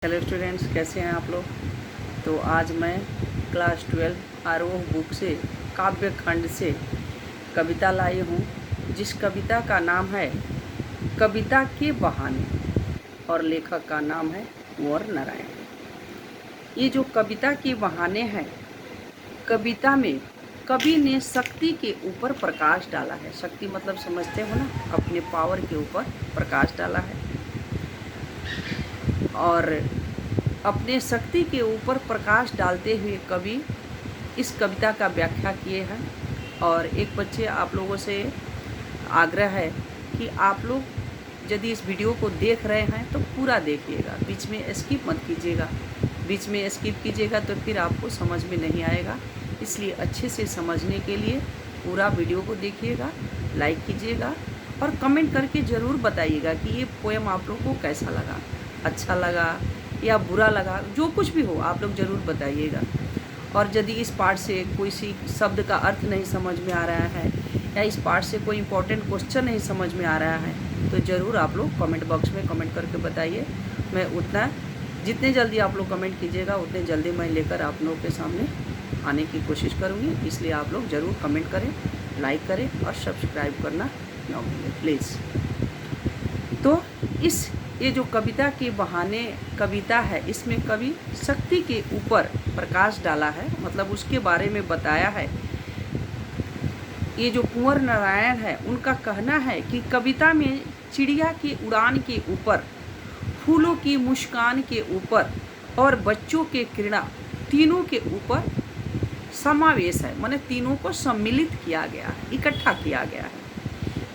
Hello students, कैसे हैं आप लोग। तो आज मैं क्लास 12 आरोह बुक से काव्य खंड से कविता लाई हूँ, जिस कविता का नाम है कविता के बहाने और लेखक का नाम है कुंवर नारायण। ये जो कविता के बहाने हैं, कविता में कवि ने शक्ति के ऊपर प्रकाश डाला है। शक्ति मतलब समझते हो ना, अपने पावर के ऊपर प्रकाश डाला है और अपने शक्ति के ऊपर प्रकाश डालते हुए कवि इस कविता का व्याख्या किए हैं। और एक बच्चे आप लोगों से आग्रह है कि आप लोग यदि इस वीडियो को देख रहे हैं तो पूरा देखिएगा, बीच में स्किप मत कीजिएगा। बीच में स्किप कीजिएगा तो फिर आपको समझ में नहीं आएगा। इसलिए अच्छे से समझने के लिए पूरा वीडियो को देखिएगा, लाइक कीजिएगा और कमेंट करके ज़रूर बताइएगा कि ये पोएम आप लोग को कैसा लगा, अच्छा लगा या बुरा लगा। जो कुछ भी हो आप लोग ज़रूर बताइएगा। और यदि इस पार्ट से कोई सी शब्द का अर्थ नहीं समझ में आ रहा है या इस पार्ट से कोई इम्पोर्टेंट क्वेश्चन नहीं समझ में आ रहा है तो ज़रूर आप लोग कमेंट बॉक्स में कमेंट करके बताइए। मैं उतना जितने जल्दी आप लोग कमेंट कीजिएगा उतने जल्दी मैं लेकर आप लोगों के सामने आने की कोशिश करूँगी। इसलिए आप लोग ज़रूर कमेंट करें, लाइक करें और सब्सक्राइब करना ना भूलें प्लीज़। तो ये जो कविता के बहाने कविता है, इसमें कवि शक्ति के ऊपर प्रकाश डाला है, मतलब उसके बारे में बताया है। ये जो कुंवर नारायण है उनका कहना है कि कविता में चिड़िया की उड़ान के ऊपर, फूलों की मुस्कान के ऊपर और बच्चों के क्रीड़ा, तीनों के ऊपर समावेश है। माने तीनों को सम्मिलित किया गया है, इकट्ठा किया गया है।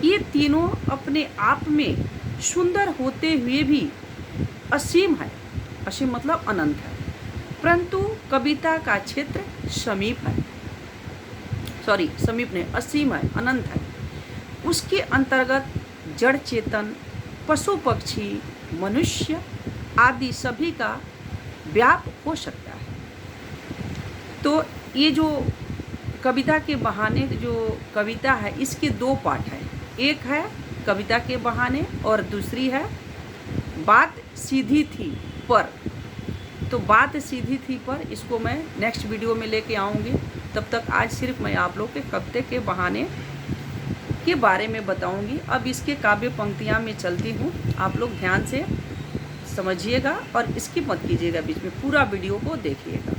ये तीनों अपने आप में सुंदर होते हुए भी असीम है। असीम मतलब अनंत है, परंतु कविता का क्षेत्र समीप है। समीप नहीं, असीम है, अनंत है। उसके अंतर्गत जड़ चेतन, पशु पक्षी, मनुष्य आदि सभी का व्याप हो सकता है। तो ये जो कविता के बहाने जो कविता है, इसके दो पार्ट हैं। एक है कविता के बहाने और दूसरी है बात सीधी थी पर। तो बात सीधी थी पर इसको मैं नेक्स्ट वीडियो में लेके आऊँगी। तब तक आज सिर्फ मैं आप लोग के कविता के बहाने के बारे में बताऊँगी। अब इसके काव्य पंक्तियाँ में चलती हूँ, आप लोग ध्यान से समझिएगा और इसकी मत कीजिएगा, बीच में पूरा वीडियो को देखिएगा।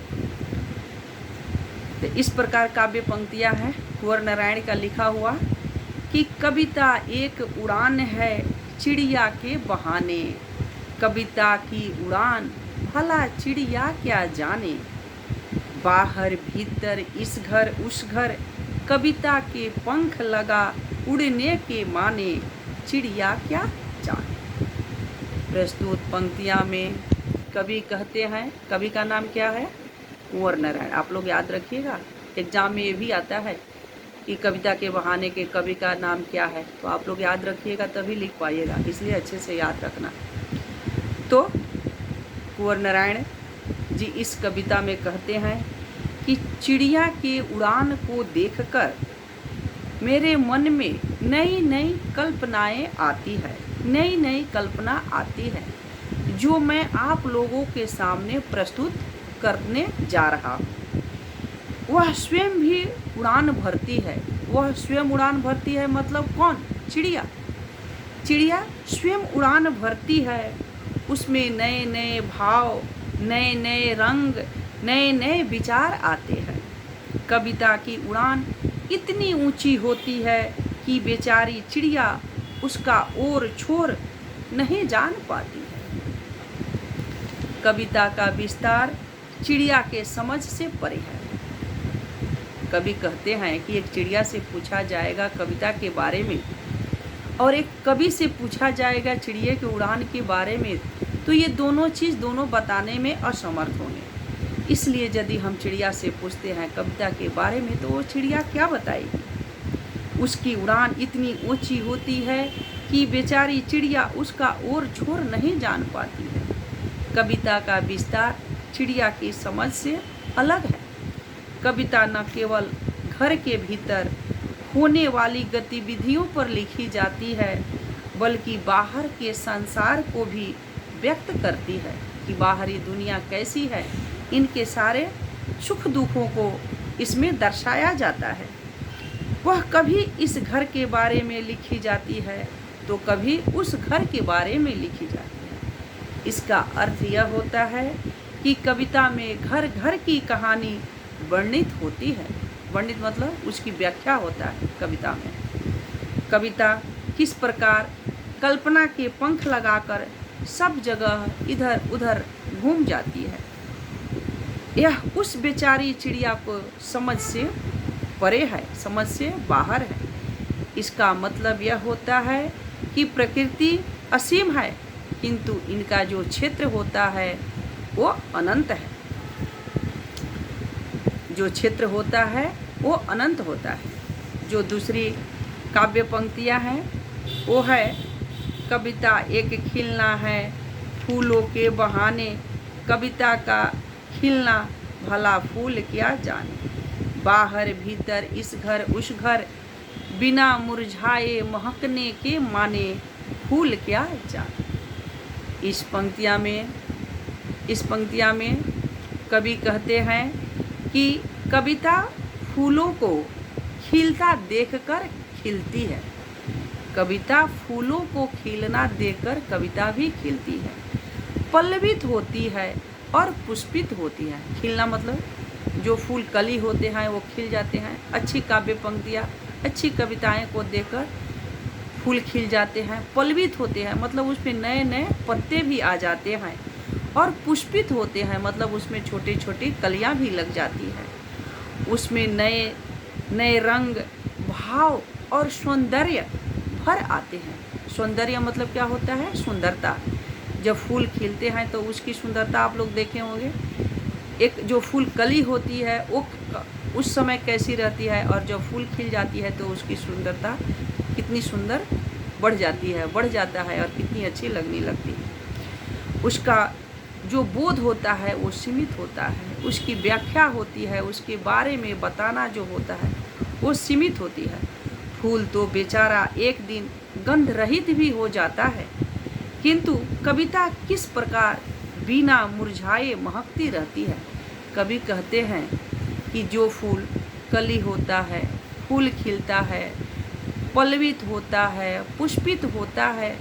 तो इस प्रकार काव्य पंक्तियाँ हैं कुंवर नारायण का लिखा हुआ कि कविता एक उड़ान है चिड़िया के बहाने। कविता की उड़ान भला चिड़िया क्या जाने। बाहर भीतर इस घर उस घर, कविता के पंख लगा उड़ने के माने। चिड़िया क्या जाने। प्रस्तुत पंक्तियाँ में कवि कहते हैं, कवि का नाम क्या है? कुंवर नारायण। आप लोग याद रखिएगा, एग्जाम में ये भी आता है कि कविता के बहाने के कवि का नाम क्या है, तो आप लोग याद रखिएगा तभी लिख पाइएगा, इसलिए अच्छे से याद रखना। तो कुंवर नारायण जी इस कविता में कहते हैं कि चिड़िया के उड़ान को देखकर मेरे मन में नई नई कल्पनाएं आती है, नई नई कल्पना आती है, जो मैं आप लोगों के सामने प्रस्तुत करने जा रहा हूँ। वह स्वयं भी उड़ान भरती है। वह स्वयं उड़ान भरती है मतलब कौन? चिड़िया। चिड़िया स्वयं उड़ान भरती है, उसमें नए नए भाव, नए नए रंग, नए नए विचार आते हैं। कविता की उड़ान इतनी ऊंची होती है कि बेचारी चिड़िया उसका ओर छोर नहीं जान पाती है। कविता का विस्तार चिड़िया के समझ से परे है। कवि कहते हैं कि एक चिड़िया से पूछा जाएगा कविता के बारे में और एक कवि से पूछा जाएगा चिड़िया के उड़ान के बारे में, तो ये दोनों चीज़ दोनों बताने में असमर्थ होंगे। इसलिए यदि हम चिड़िया से पूछते हैं कविता के बारे में तो वो चिड़िया क्या बताएगी? उसकी उड़ान इतनी ऊंची होती है कि बेचारी चिड़िया उसका ओर छोर नहीं जान पाती है। कविता का विस्तार चिड़िया की समझ से अलग है। कविता न केवल घर के भीतर होने वाली गतिविधियों पर लिखी जाती है, बल्कि बाहर के संसार को भी व्यक्त करती है। कि बाहरी दुनिया कैसी है, इनके सारे सुख दुखों को इसमें दर्शाया जाता है। वह कभी इस घर के बारे में लिखी जाती है तो कभी उस घर के बारे में लिखी जाती है। इसका अर्थ यह होता है कि कविता में घर घर की कहानी वर्णित होती है। वर्णित मतलब उसकी व्याख्या होता है कविता में। कविता किस प्रकार कल्पना के पंख लगाकर सब जगह इधर उधर घूम जाती है, यह उस बेचारी चिड़िया को समझ से परे है, समझ से बाहर है। इसका मतलब यह होता है कि प्रकृति असीम है, किंतु इनका जो क्षेत्र होता है वो अनंत है। जो क्षेत्र होता है वो अनंत होता है। जो दूसरी काव्य पंक्तियाँ हैं वो है, कविता एक खिलना है फूलों के बहाने, कविता का खिलना भला फूल क्या जाने, बाहर भीतर इस घर उस घर, बिना मुरझाए महकने के माने, फूल क्या जाने। इस पंक्तियाँ में कवि कहते हैं कि कविता फूलों को खिलता देखकर खिलती है। कविता फूलों को खिलना देखकर कविता भी खिलती है, पल्लवित होती है और पुष्पित होती है। खिलना मतलब जो फूल कली होते हैं वो खिल जाते हैं। अच्छी काव्य पंक्तियाँ, अच्छी कविताएं को देखकर फूल खिल जाते हैं। पल्लवित होते हैं मतलब उसमें नए नए पत्ते भी आ जाते हैं, और पुष्पित होते हैं मतलब उसमें छोटे छोटे कलियाँ भी लग जाती हैं। उसमें नए नए रंग, भाव और सौंदर्य भर आते हैं। सौंदर्य मतलब क्या होता है? सुंदरता। जब फूल खिलते हैं तो उसकी सुंदरता आप लोग देखे होंगे। एक जो फूल कली होती है वो उस समय कैसी रहती है, और जब फूल खिल जाती है तो उसकी सुंदरता कितनी सुंदर बढ़ जाती है, बढ़ जाता है, और कितनी अच्छी लगने लगती है। उसका जो बोध होता है वो सीमित होता है, उसकी व्याख्या होती है, उसके बारे में बताना जो होता है वो सीमित होती है। फूल तो बेचारा एक दिन गंध रहित भी हो जाता है, किंतु कविता किस प्रकार बिना मुरझाए महकती रहती है। कवि कहते हैं कि जो फूल कली होता है, फूल खिलता है, पल्लवित होता है, पुष्पित होता है,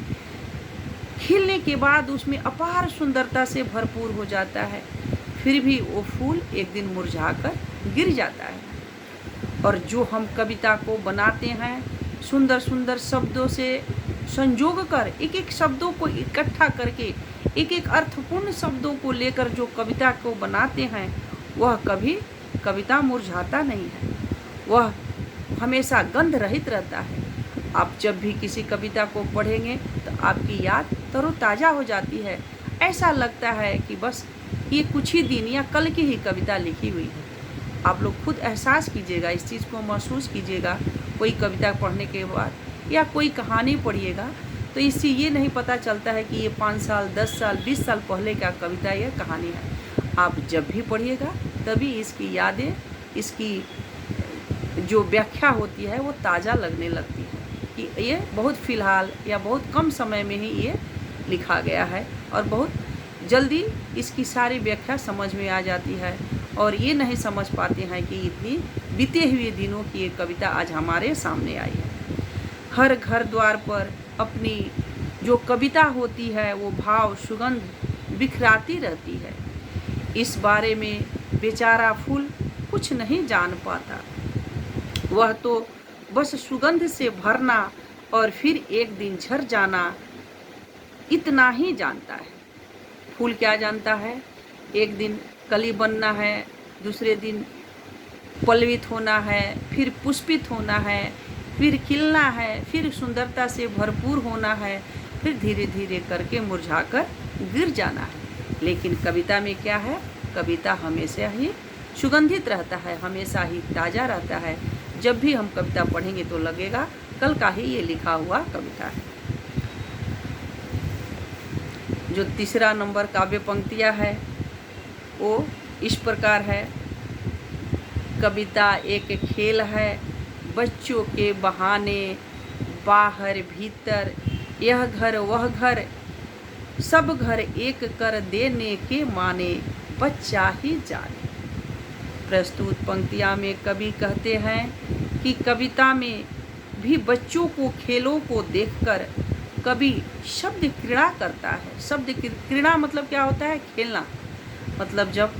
खिलने के बाद उसमें अपार सुंदरता से भरपूर हो जाता है, फिर भी वो फूल एक दिन मुरझाकर गिर जाता है। और जो हम कविता को बनाते हैं, सुंदर सुंदर शब्दों से संजोग कर, एक एक शब्दों को इकट्ठा करके, एक एक अर्थपूर्ण शब्दों को लेकर जो कविता को बनाते हैं, वह कभी कविता मुरझाता नहीं है, वह हमेशा गंध रहित रहता है। आप जब भी किसी कविता को पढ़ेंगे तो आपकी याद तरोताज़ा हो जाती है। ऐसा लगता है कि बस ये कुछ ही दिन या कल की ही कविता लिखी हुई है। आप लोग खुद एहसास कीजिएगा, इस चीज़ को महसूस कीजिएगा। कोई कविता पढ़ने के बाद या कोई कहानी पढ़िएगा तो इससे ये नहीं पता चलता है कि ये 5 साल, 10 साल, 20 साल पहले का कविता या कहानी है। आप जब भी पढ़िएगा तभी इसकी यादें, इसकी जो व्याख्या होती है वो ताज़ा लगने लगती है कि ये बहुत फ़िलहाल या बहुत कम समय में ही ये लिखा गया है, और बहुत जल्दी इसकी सारी व्याख्या समझ में आ जाती है। और ये नहीं समझ पाते हैं कि इतनी बीते हुए दिनों की ये कविता आज हमारे सामने आई है। हर घर द्वार पर अपनी जो कविता होती है वो भाव सुगंध बिखराती रहती है। इस बारे में बेचारा फूल कुछ नहीं जान पाता, वह तो बस सुगंध से भरना और फिर एक दिन झर जाना, इतना ही जानता है। फूल क्या जानता है? एक दिन कली बनना है, दूसरे दिन पल्लवित होना है, फिर पुष्पित होना है, फिर खिलना है, फिर सुंदरता से भरपूर होना है, फिर धीरे धीरे करके मुरझाकर गिर जाना है। लेकिन कविता में क्या है? कविता हमेशा ही सुगंधित रहता है, हमेशा ही ताज़ा रहता है। जब भी हम कविता पढ़ेंगे तो लगेगा कल का ही ये लिखा हुआ कविता है। जो तीसरा नंबर काव्य पंक्तियाँ है वो इस प्रकार है, कविता एक खेल है बच्चों के बहाने, बाहर भीतर यह घर वह घर, सब घर एक कर देने के माने, बच्चा ही जाने। प्रस्तुत पंक्तियाँ में कवि कहते हैं कि कविता में भी बच्चों को खेलों को देखकर कवि शब्द क्रीड़ा करता है। शब्द क्रीड़ा मतलब क्या होता है? खेलना। मतलब जब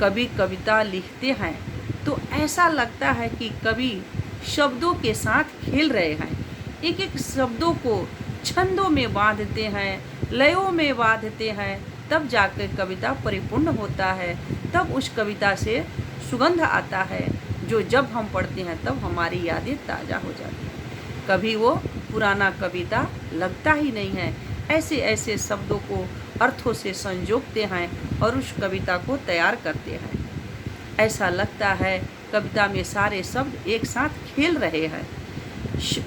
कवि कविता लिखते हैं तो ऐसा लगता है कि कवि शब्दों के साथ खेल रहे हैं। एक एक शब्दों को छंदों में बांधते हैं, लयों में बांधते हैं, तब जाकर कविता परिपूर्ण होता है। तब उस कविता से सुगंध आता है जो जब हम पढ़ते हैं तब हमारी यादें ताज़ा हो जाती हैं। कभी वो पुराना कविता लगता ही नहीं है। ऐसे ऐसे शब्दों को अर्थों से संजोगते हैं और उस कविता को तैयार करते हैं। ऐसा लगता है कविता में सारे शब्द एक साथ खेल रहे हैं।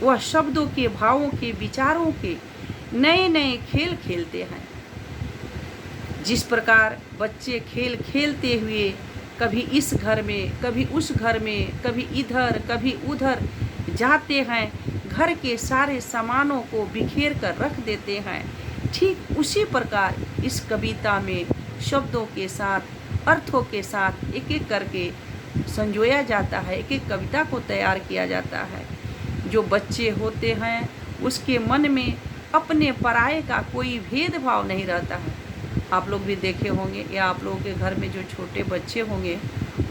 वह शब्दों के, भावों के, विचारों के नए नए खेल खेलते हैं। जिस प्रकार बच्चे खेल खेलते हुए कभी इस घर में, कभी उस घर में, कभी इधर कभी उधर जाते हैं, घर के सारे सामानों को बिखेर कर रख देते हैं, ठीक उसी प्रकार इस कविता में शब्दों के साथ, अर्थों के साथ एक एक करके संजोया जाता है, एक एक कविता को तैयार किया जाता है। जो बच्चे होते हैं उसके मन में अपने पराये का कोई भेदभाव नहीं रहता है। आप लोग भी देखे होंगे या आप लोगों के घर में जो छोटे बच्चे होंगे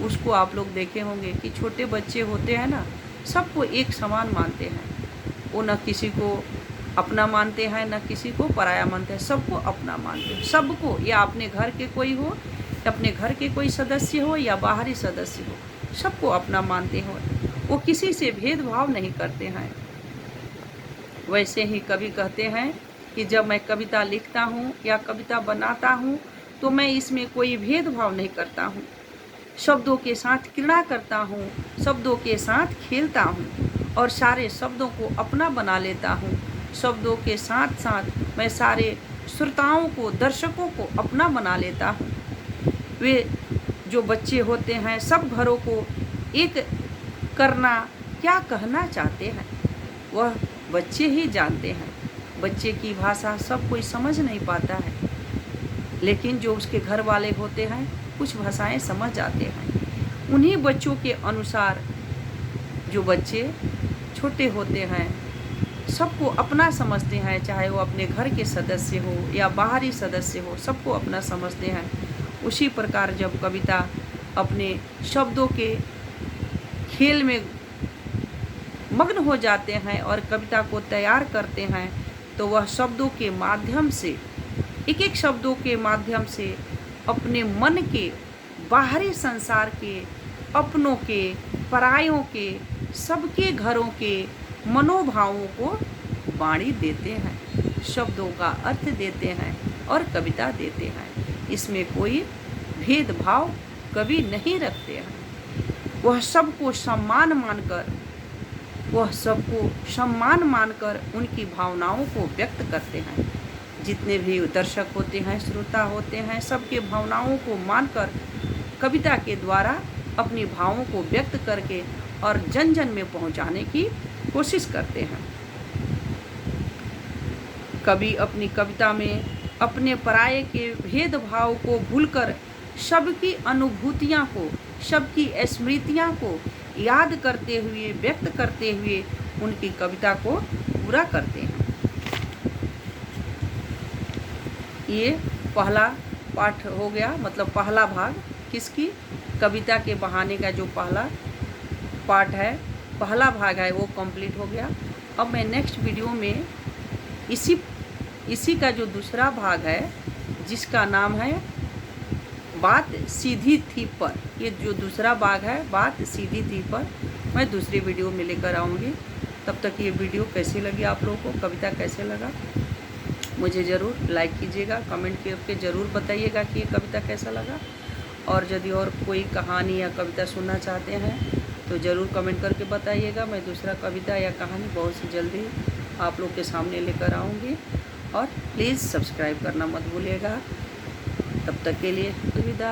उसको आप लोग देखे होंगे कि छोटे बच्चे होते हैं ना, सबको एक समान मानते हैं। वो न किसी को अपना मानते हैं न किसी को पराया मानते हैं, सबको अपना मानते हैं। सबको, या अपने घर के कोई हो, अपने घर के कोई सदस्य हो या बाहरी सदस्य हो, सबको अपना मानते हो। वो किसी से भेदभाव नहीं करते हैं। वैसे ही कवि कहते हैं कि जब मैं कविता लिखता हूँ या कविता बनाता हूँ तो मैं इसमें कोई भेदभाव नहीं करता हूँ। शब्दों के साथ क्रीड़ा करता हूँ, शब्दों के साथ खेलता हूँ और सारे शब्दों को अपना बना लेता हूँ। शब्दों के साथ साथ मैं सारे श्रोताओं को, दर्शकों को अपना बना लेता हूँ। वे जो बच्चे होते हैं सब घरों को एक करना क्या कहना चाहते हैं वह बच्चे ही जानते हैं। बच्चे की भाषा सब कोई समझ नहीं पाता है, लेकिन जो उसके घर वाले होते हैं कुछ भाषाएं समझ जाते हैं। उन्हीं बच्चों के अनुसार जो बच्चे छोटे होते हैं सबको अपना समझते हैं, चाहे वो अपने घर के सदस्य हो या बाहरी सदस्य हो, सबको अपना समझते हैं। उसी प्रकार जब कविता अपने शब्दों के खेल में मग्न हो जाते हैं और कविता को तैयार करते हैं तो वह शब्दों के माध्यम से, एक एक शब्दों के माध्यम से अपने मन के, बाहरी संसार के, अपनों के, परायों के, सबके घरों के मनोभावों को बाणी देते हैं, शब्दों का अर्थ देते हैं और कविता देते हैं। इसमें कोई भेदभाव कवि नहीं रखते हैं। वह सबको सम्मान मानकर उनकी भावनाओं को व्यक्त करते हैं। जितने भी दर्शक होते हैं, श्रोता होते हैं, सबके भावनाओं को मानकर कविता के द्वारा अपनी भावों को व्यक्त करके और जन जन में पहुंचाने की कोशिश करते हैं। कवि अपनी कविता में अपने पराये के भेदभाव को भूलकर सबकी अनुभूतियाँ को, सबकी स्मृतियाँ को याद करते हुए, व्यक्त करते हुए उनकी कविता को पूरा करते हैं। ये पहला पाठ हो गया, मतलब पहला भाग किसकी, कविता के बहाने का जो पहला पाठ है, पहला भाग है वो कंप्लीट हो गया। अब मैं नेक्स्ट वीडियो में इसी का जो दूसरा भाग है जिसका नाम है बात सीधी थी पर, ये जो दूसरा भाग है बात सीधी थी पर, मैं दूसरी वीडियो में लेकर आऊँगी। तब तक ये वीडियो कैसी लगी आप लोगों को, कविता कैसे लगा, मुझे ज़रूर लाइक कीजिएगा, कमेंट करके ज़रूर बताइएगा कि ये कविता कैसा लगा। और यदि और कोई कहानी या कविता सुनना चाहते हैं तो ज़रूर कमेंट करके बताइएगा। मैं दूसरा कविता या कहानी बहुत सी जल्दी आप लोग के सामने लेकर आऊँगी। और प्लीज़ सब्सक्राइब करना मत भूलिएगा। तब तक के लिए अलविदा।